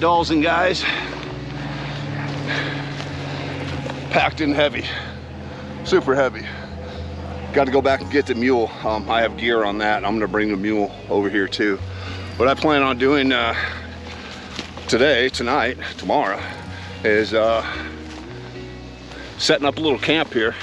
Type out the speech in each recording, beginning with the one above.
dolls and guys. Packed in heavy, super heavy. Got to go back and get the mule. I have gear on that. I'm gonna bring the mule over here too. What I plan on doing today, tonight, tomorrow, is setting up a little camp here.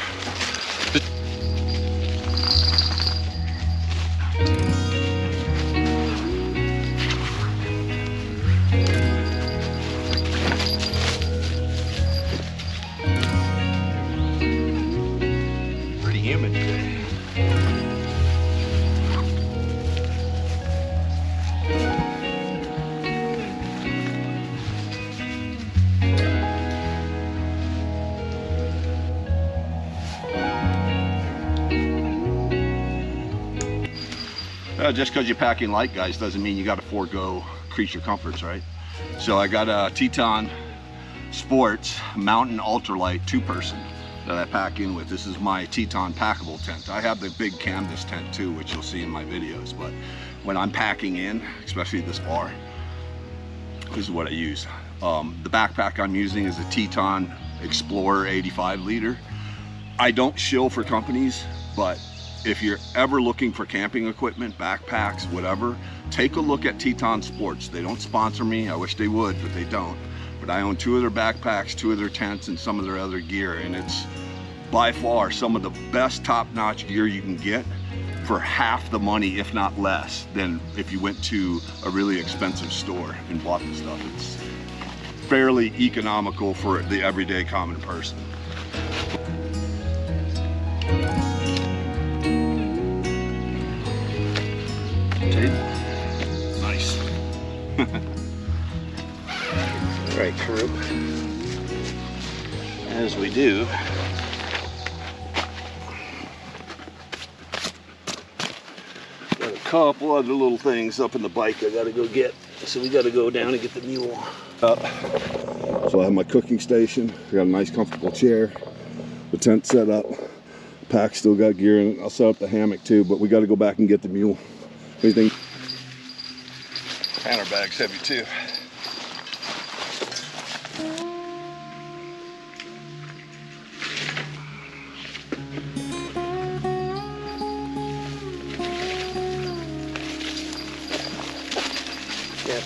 Pretty humid today. Just because you're packing light, guys, doesn't mean you got to forego creature comforts, right? So I got a Teton Sports Mountain Ultralight 2-person that I pack in with. This is my Teton packable tent. I have the big canvas tent too, which you'll see in my videos, but when I'm packing in, especially this far, this is what I use. The backpack I'm using is a Teton Explorer 85 liter. I don't shill for companies, but if you're ever looking for camping equipment, backpacks, whatever, take a look at Teton Sports. They don't sponsor me. I wish they would, but they don't. But I own 2 of their backpacks, 2 of their tents, and some of their other gear, and it's by far some of the best top-notch gear you can get for half the money, if not less, than if you went to a really expensive store and bought the stuff. It's fairly economical for the everyday common person. Nice. All right, crew. As we do, got a couple other little things up in the bike I gotta go get. So we gotta go down and get the mule up. So I have my cooking station. I got a nice comfortable chair. The tent set up. Pack still got gear in it. I'll set up the hammock too, but we gotta go back and get the mule. What do you think? And our bag's heavy too. Yeah.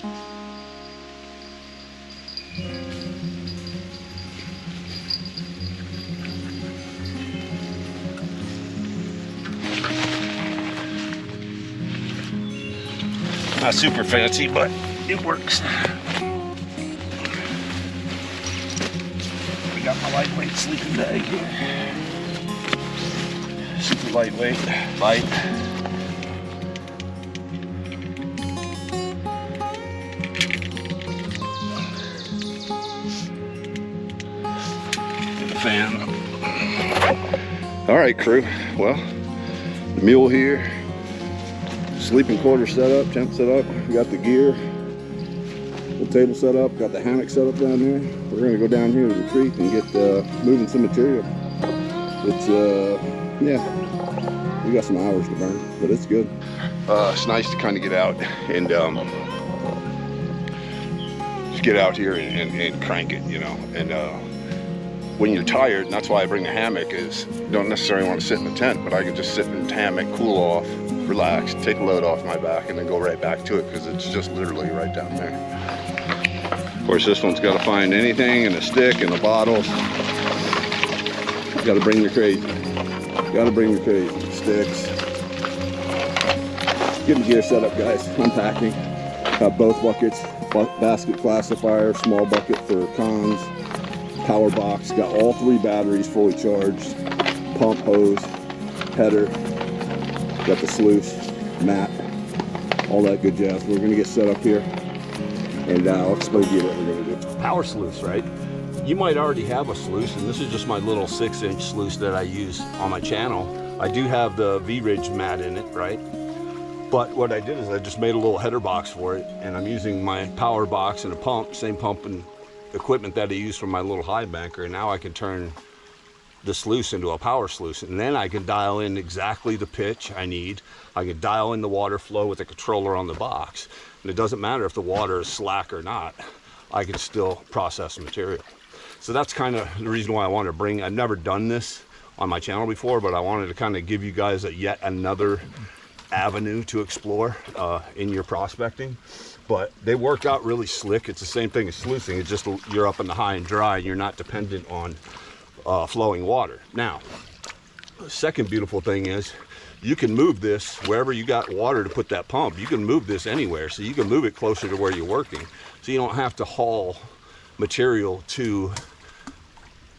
Not super fancy, but it works. We got my lightweight sleeping bag here. Super lightweight, light. Get the fan. All right, crew. Well, the mule here. Sleeping quarters set up, tent set up, we got the gear, the table set up, got the hammock set up down there. We're gonna go down here to the creek and get moving some material. It's yeah, we got some hours to burn, but it's good. It's nice to kind of get out and just get out here and crank it, you know. And when you're tired, and that's why I bring the hammock, is you don't necessarily want to sit in the tent, but I can just sit in the hammock, cool off, relax, take a load off my back, and then go right back to it, because it's just literally right down there. Of course, this one's got to find anything, and a stick, and a bottle. Got to bring your crazy. Got to bring your crazy. Sticks. Getting gear set up, guys. Unpacking. Got both buckets. Basket classifier, small bucket for cons. Power box. Got all 3 batteries fully charged. Pump hose. Header. Got the sluice, mat, all that good jazz. We're gonna get set up here, and I'll explain to you what we're gonna do. Power sluice, right? You might already have a sluice, and this is just my little 6-inch sluice that I use on my channel. I do have the V-Ridge mat in it, right? But what I did is I just made a little header box for it, and I'm using my power box and a pump, same pump and equipment that I use for my little high banker, and now I can turn the sluice into a power sluice, and then I can dial in exactly the pitch I need. I can dial in the water flow with the controller on the box, and it doesn't matter if the water is slack or not. I can still process the material. So that's kind of the reason why I wanted to bring, I've never done this on my channel before, but I wanted to kind of give you guys yet another avenue to explore in your prospecting. But they work out really slick. It's the same thing as sluicing. It's just you're up in the high and dry and you're not dependent on flowing water. Now, the second beautiful thing is you can move this wherever you got water to put that pump. You can move this anywhere, so you can move it closer to where you're working, so you don't have to haul material to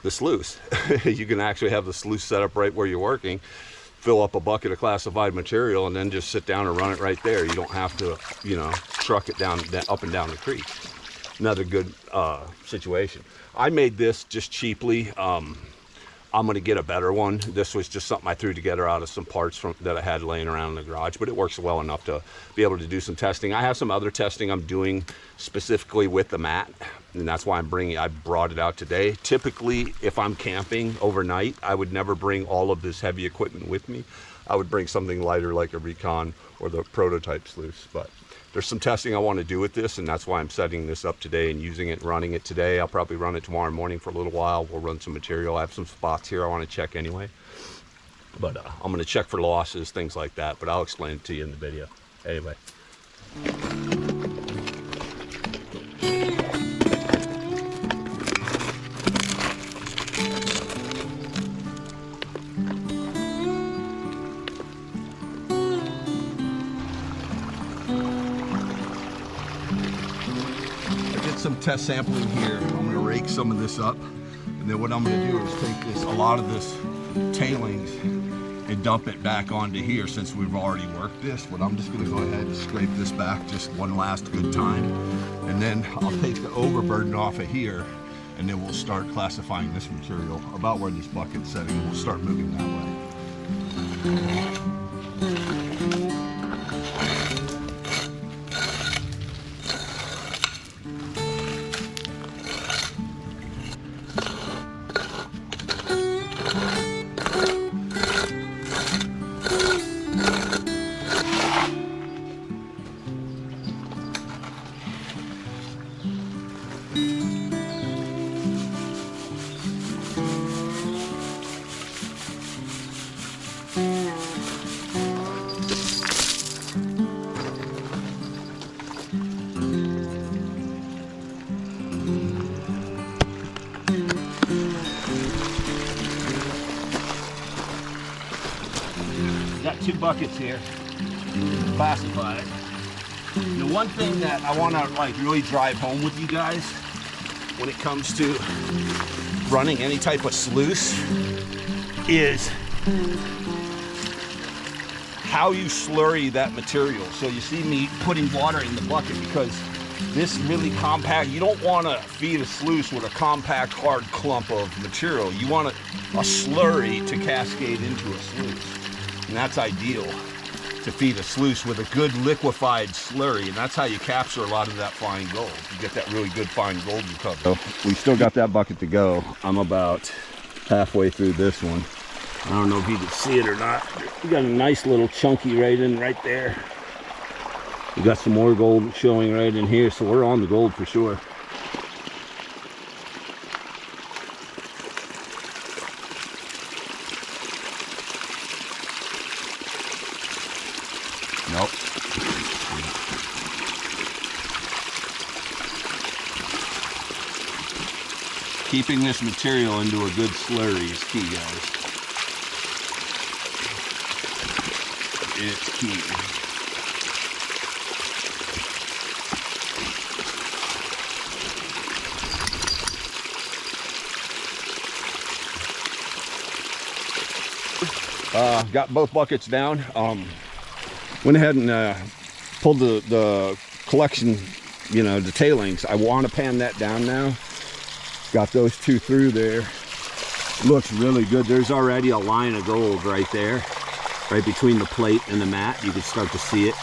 the sluice. You can actually have the sluice set up right where you're working, fill up a bucket of classified material, and then just sit down and run it right there. You don't have to, you know, truck it down up and down the creek. Another good situation. I made this just cheaply. I'm going to get a better one. This was just something I threw together out of some parts that I had laying around in the garage, but it works well enough to be able to do some testing. I have some other testing I'm doing specifically with the mat, and that's why I brought it out today. Typically, if I'm camping overnight, I would never bring all of this heavy equipment with me. I would bring something lighter like a Recon or the prototype sluice, but there's some testing I want to do with this, and that's why I'm setting this up today and using it, running it today. I'll probably run it tomorrow morning for a little while. We'll run some material. I have some spots here I want to check anyway, but I'm going to check for losses, things like that, but I'll explain it to you in the video. Anyway. Some test sampling here. I'm going to rake some of this up, and then what I'm going to do is take a lot of this tailings and dump it back onto here. Since we've already worked this, but I'm just going to go ahead and scrape this back just one last good time, and then I'll take the overburden off of here, and then we'll start classifying this material about where this bucket's setting. We'll start moving that way. Got 2 buckets here, classified. The one thing that I want to really drive home with you guys when it comes to running any type of sluice is how you slurry that material. So you see me putting water in the bucket because this really compact, you don't want to feed a sluice with a compact hard clump of material. You want a slurry to cascade into a sluice. And that's ideal to feed a sluice with a good liquefied slurry, and that's how you capture a lot of that fine gold. You get that really good fine gold recovery. So we still got that bucket to go. I'm about halfway through this one. I don't know if you can see it or not. We got a nice little chunky right there. We got some more gold showing right in here, so we're on the gold for sure. Nope. Keeping this material into a good slurry is key, guys. It's key. Got both buckets down. Went ahead and pulled the collection, you know, the tailings. I want to pan that down now. Got those 2 through there. Looks really good. There's already a line of gold right there, right between the plate and the mat. You can start to see it.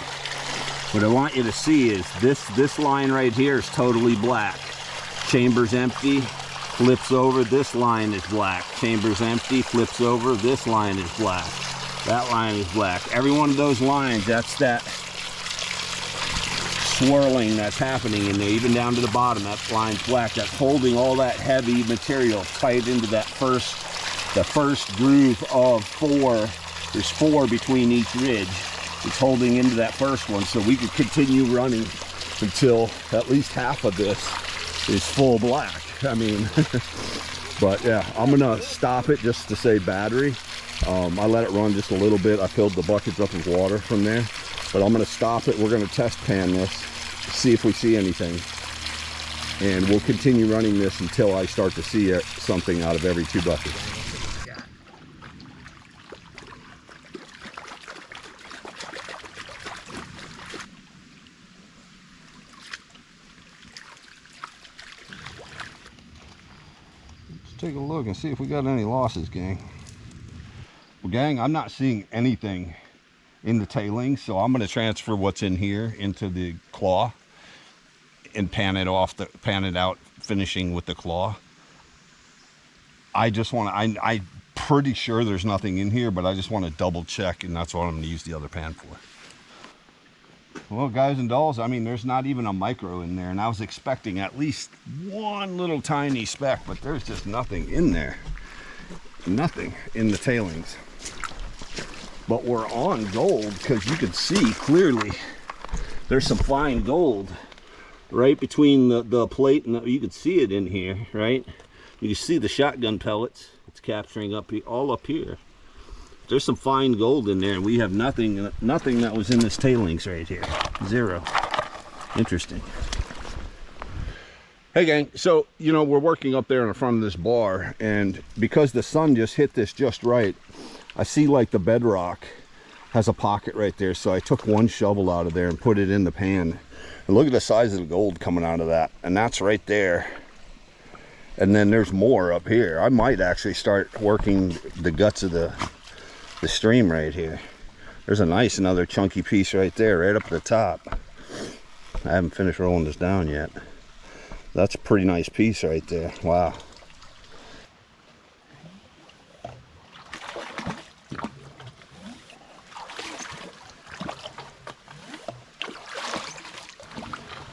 What I want you to see is this line right here is totally black. Chamber's empty, flips over. This line is black. Chamber's empty, flips over. This line is black. That line is black. Every one of those lines, that's that swirling that's happening in there, even down to the bottom. That line's black. That's holding all that heavy material tight into that the first groove of 4. There's 4 between each ridge. It's holding into that first one, so we could continue running until at least half of this is full black. I mean, but yeah, I'm gonna stop it just to save battery. I let it run just a little bit. I filled the buckets up with water from there, but I'm gonna stop it. We're gonna test pan this, see if we see anything, and we'll continue running this until I start to see something out of every 2 buckets. Take a look and see if we got any losses, gang. Well, gang, I'm not seeing anything in the tailings, so I'm going to transfer what's in here into the claw and pan it out, finishing with the claw. I just want to, I'm pretty sure there's nothing in here, but I just want to double check, and that's what I'm going to use the other pan for. Well, guys and dolls, I mean, there's not even a micro in there, and I was expecting at least one little tiny speck, but there's just nothing in there. Nothing in the tailings. But we're on gold, because you can see clearly there's some fine gold right between the plate, and you can see it in here, right? You can see the shotgun pellets. It's capturing up here, all up here. There's some fine gold in there, and we have nothing that was in this tailings right here. 0. Interesting. Hey gang, so you know, we're working up there in the front of this bar, and because the sun just hit this just right, I see like the bedrock has a pocket right there, so I took one shovel out of there and put it in the pan. And look at the size of the gold coming out of that, and that's right there. And then there's more up here. I might actually start working the guts of the stream right here. There's a nice another chunky piece right there, right up at the top. I haven't finished rolling this down yet. That's a pretty nice piece right there. Wow.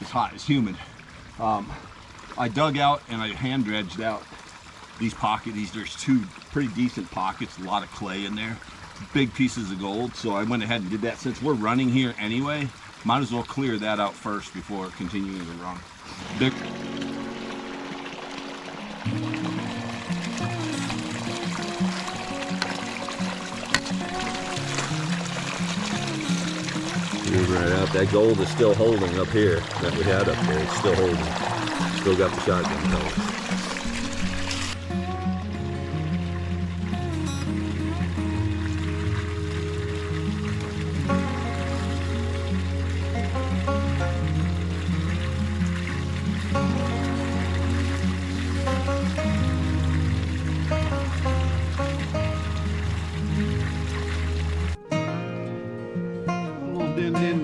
It's hot, it's humid. I dug out and I hand dredged out these pockets. There's 2 pretty decent pockets, a lot of clay in there. Big pieces of gold, so I went ahead and did that. Since we're running here anyway, might as well clear that out first before continuing to run. Big. Right out, that gold is still holding up here that we had up there. It's still holding. Still got the shotgun pellets.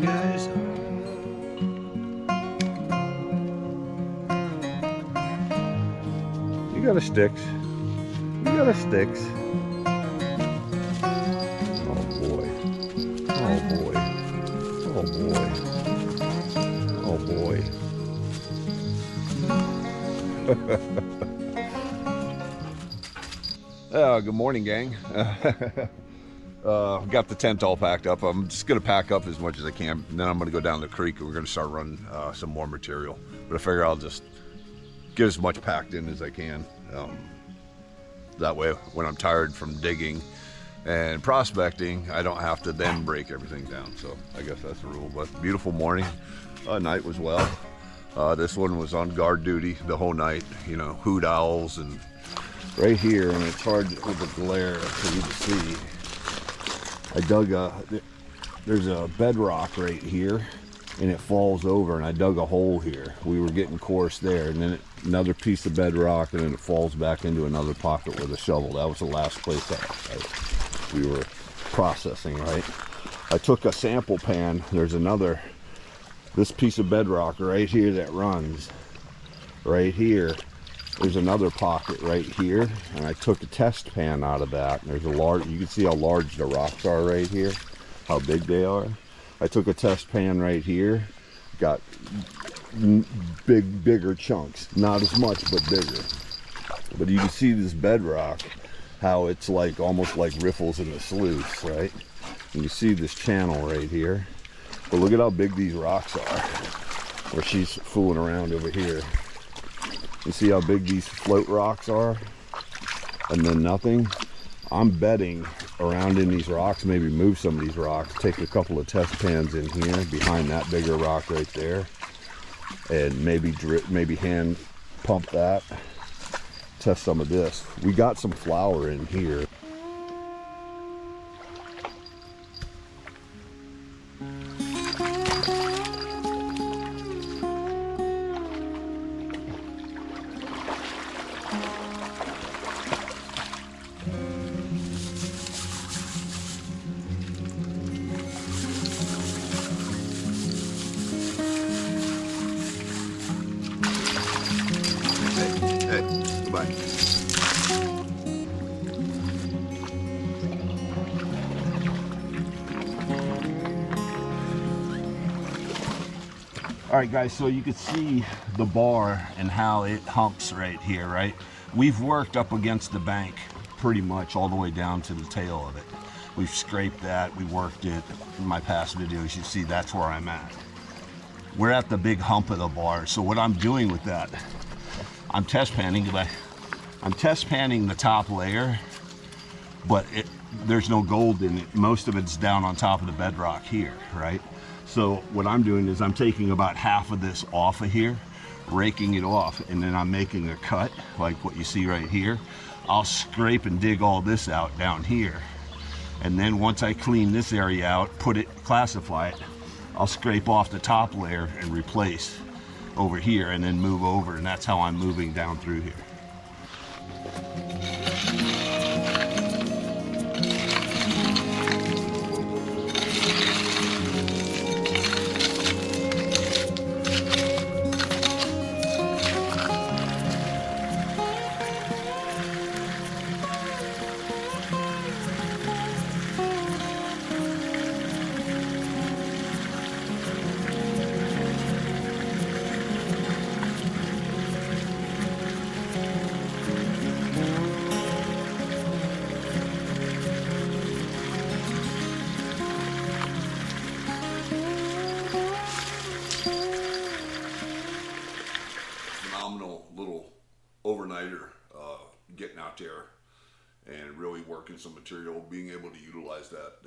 Guys. You got a sticks. You got a sticks. Oh boy. Oh boy. Oh boy. Oh boy. Good morning, gang. Got the tent all packed up. I'm just gonna pack up as much as I can, and then I'm gonna go down the creek and we're gonna start running some more material. But I figure I'll just get as much packed in as I can. That way, when I'm tired from digging and prospecting, I don't have to then break everything down. So I guess that's the rule. But beautiful morning. Night was well. This one was on guard duty the whole night. You know, hoot owls and right here, and it's hard with the glare for you to see. I dug there's a bedrock right here, and it falls over, and I dug a hole here. We were getting coarse there, and then another piece of bedrock, and then it falls back into another pocket with a shovel. That was the last place that we were processing, right? I took a sample pan. There's this piece of bedrock right here that runs right here. There's another pocket right here, and I took a test pan out of that. And there's a large, you can see how large the rocks are right here, how big they are. I took a test pan right here, got bigger chunks. Not as much, but bigger. But you can see this bedrock, how it's like almost like riffles in the sluice, right? And you see this channel right here. But look at how big these rocks are, where she's fooling around over here. You see how big these float rocks are? And then nothing. I'm betting around in these rocks, maybe move some of these rocks, take a couple of test pans in here behind that bigger rock right there, and maybe hand pump that, test some of this. We got some flour in here. Hey, goodbye. All right, guys, so you can see the bar and how it humps right here, right? We've worked up against the bank pretty much all the way down to the tail of it. We've scraped that, we worked it. In my past videos, you see that's where I'm at. We're at the big hump of the bar. So what I'm doing with that, I'm test panning the top layer, but there's no gold in it. Most of it's down on top of the bedrock here, right? So what I'm doing is I'm taking about half of this off of here, raking it off, and then I'm making a cut like what you see right here. I'll scrape and dig all this out down here. And then once I clean this area out, classify it, I'll scrape off the top layer and replace over here and then move over, and that's how I'm moving down through here. Little overnighter, getting out there and really working some material, being able to utilize that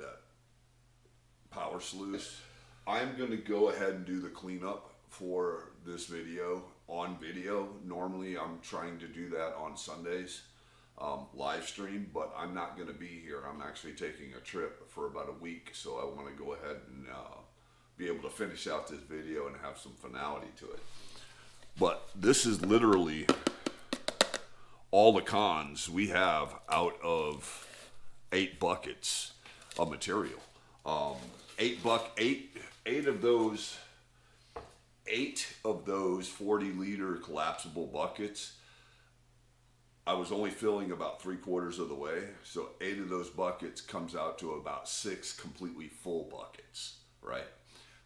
power sluice. I'm going to go ahead and do the cleanup for this video on video. Normally I'm trying to do that on Sundays, live stream, but I'm not going to be here. I'm actually taking a trip for about a week, so I want to go ahead and be able to finish out this video and have some finality to it. But this is literally all the cons we have out of 8 buckets of material. 8 of those 40-liter collapsible buckets, I was only filling about 3/4 of the way. So 8 of those buckets comes out to about 6 completely full buckets, right?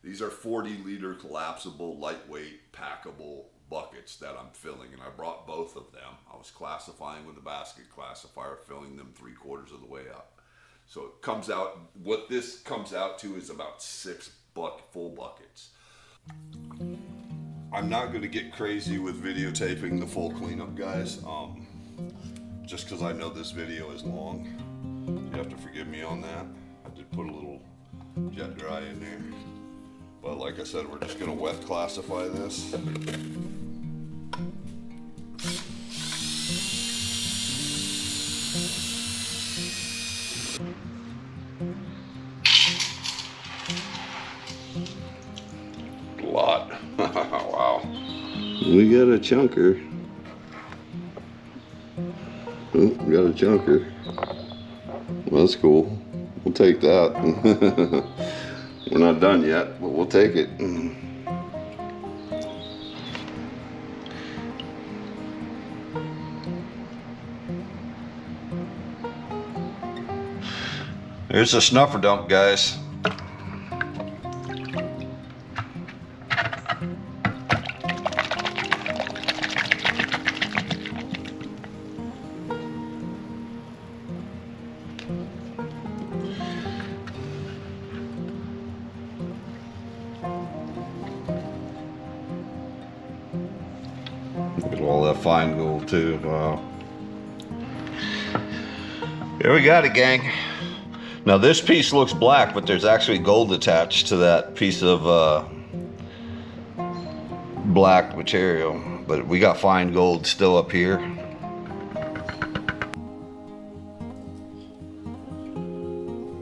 These are 40-liter collapsible, lightweight, packable buckets that I'm filling, and I brought both of them. I was classifying with a basket classifier, filling them 3/4 of the way up. So it comes out, what this comes out to is about 6 full buckets. I'm not going to get crazy with videotaping the full cleanup, guys, just because I know this video is long. You have to forgive me on that. I did put a little jet dry in there. But like I said, we're just going to wet classify this. A lot. Wow. We got a chunker. Oh, we got a chunker. Well, that's cool. We'll take that. We're not done yet, but we'll take it. Here's a snuffer dump, guys. Look at all that fine gold too. Wow. Here we got it, gang. Now this piece looks black, but there's actually gold attached to that piece of black material. But we got fine gold still up here.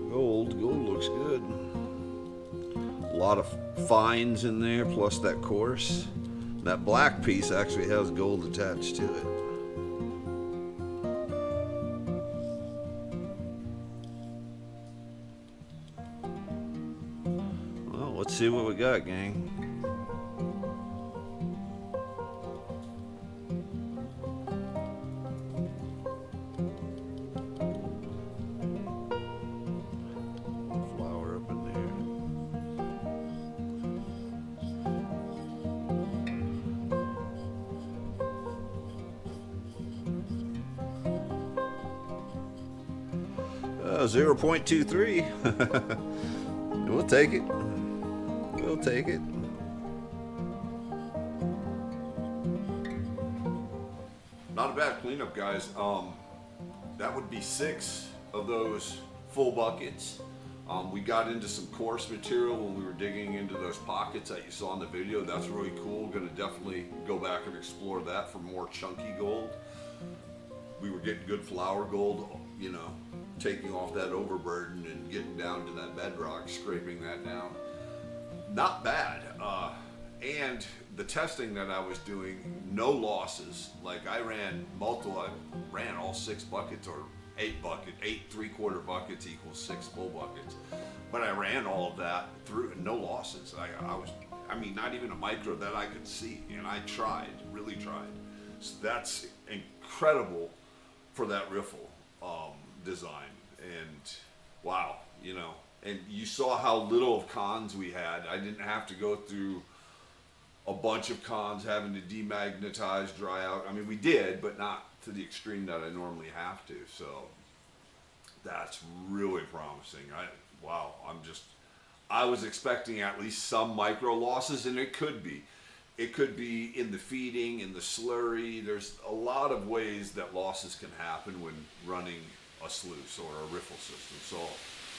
Gold looks good. A lot of fines in there, plus that coarse. That black piece actually has gold attached to it. Well, let's see what we got, gang. Flower up in there. 0.23. We'll take it. We'll take it. Not a bad cleanup, guys. That would be 6 of those full buckets. We got into some coarse material when we were digging into those pockets that you saw in the video. That's really cool. Gonna definitely go back and explore that for more chunky gold. We were getting good flour gold, you know, taking off that overburden and getting down to that bedrock, scraping that down. Not bad. And the testing that I was doing, no losses. Like I ran all 6 buckets, or 8 3/4 buckets equals 6 full buckets. But I ran all of that through and no losses. I mean, not even a micro that I could see. And I tried, really tried. So that's incredible for that riffle design. And wow, you know, and you saw how little of cons we had. I didn't have to go through a bunch of cons having to demagnetize, dry out. I mean, we did, but not to the extreme that I normally have to. So that's really promising. I was expecting at least some micro losses, and it could be. It could be in the feeding, in the slurry. There's a lot of ways that losses can happen when running a sluice or a riffle system. So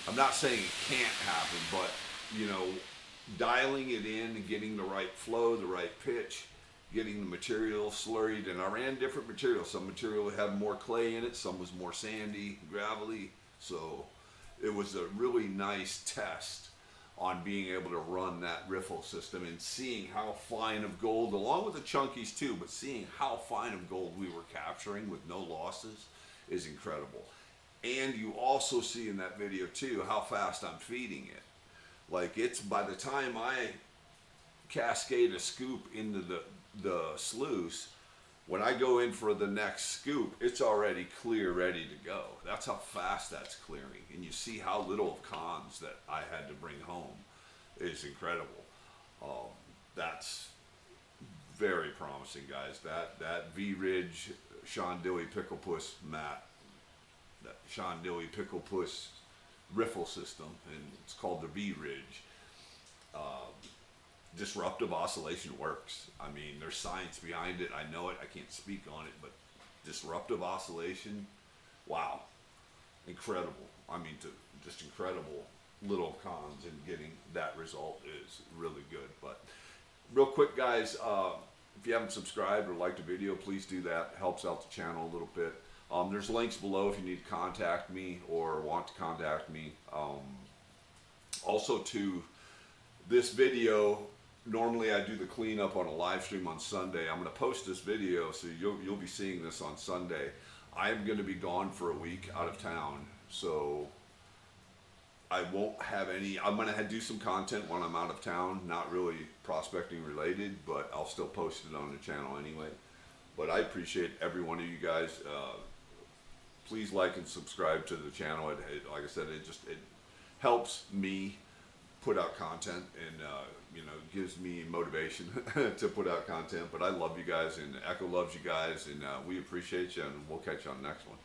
I'm not saying it can't happen, but you know, dialing it in and getting the right flow, the right pitch, getting the material slurried. And I ran different materials. Some material had more clay in it, some was more sandy, gravelly. So it was a really nice test on being able to run that riffle system and seeing how fine of gold, along with the chunkies too, but seeing how fine of gold we were capturing with no losses is incredible. And you also see in that video too how fast I'm feeding it. Like, it's by the time I cascade a scoop into the sluice, when I go in for the next scoop, it's already clear, ready to go. That's how fast that's clearing. And you see how little of cons that I had to bring home is incredible. That's very promising, guys. That V-Ridge Sean Dilley Pickle Puss mat, that Sean Dilley Pickle Puss riffle system, and it's called the V-Ridge. Disruptive oscillation works. I mean, there's science behind it. I know it. I can't speak on it, but disruptive oscillation, wow, incredible. I mean, just incredible little cons, and getting that result is really good. But real quick, guys, if you haven't subscribed or liked the video, please do that. It helps out the channel a little bit. There's links below if you need to contact me or want to contact me. Also, to this video, normally I do the cleanup on a live stream on Sunday. I'm going to post this video, so you'll be seeing this on Sunday. I'm going to be gone for a week out of town, so I won't have any. I'm going to do some content when I'm out of town, not really prospecting related, but I'll still post it on the channel anyway. But I appreciate every one of you guys. Please like and subscribe to the channel. Like I said, it helps me put out content, and you know, gives me motivation to put out content. But I love you guys, and Echo loves you guys, and we appreciate you, and we'll catch you on the next one.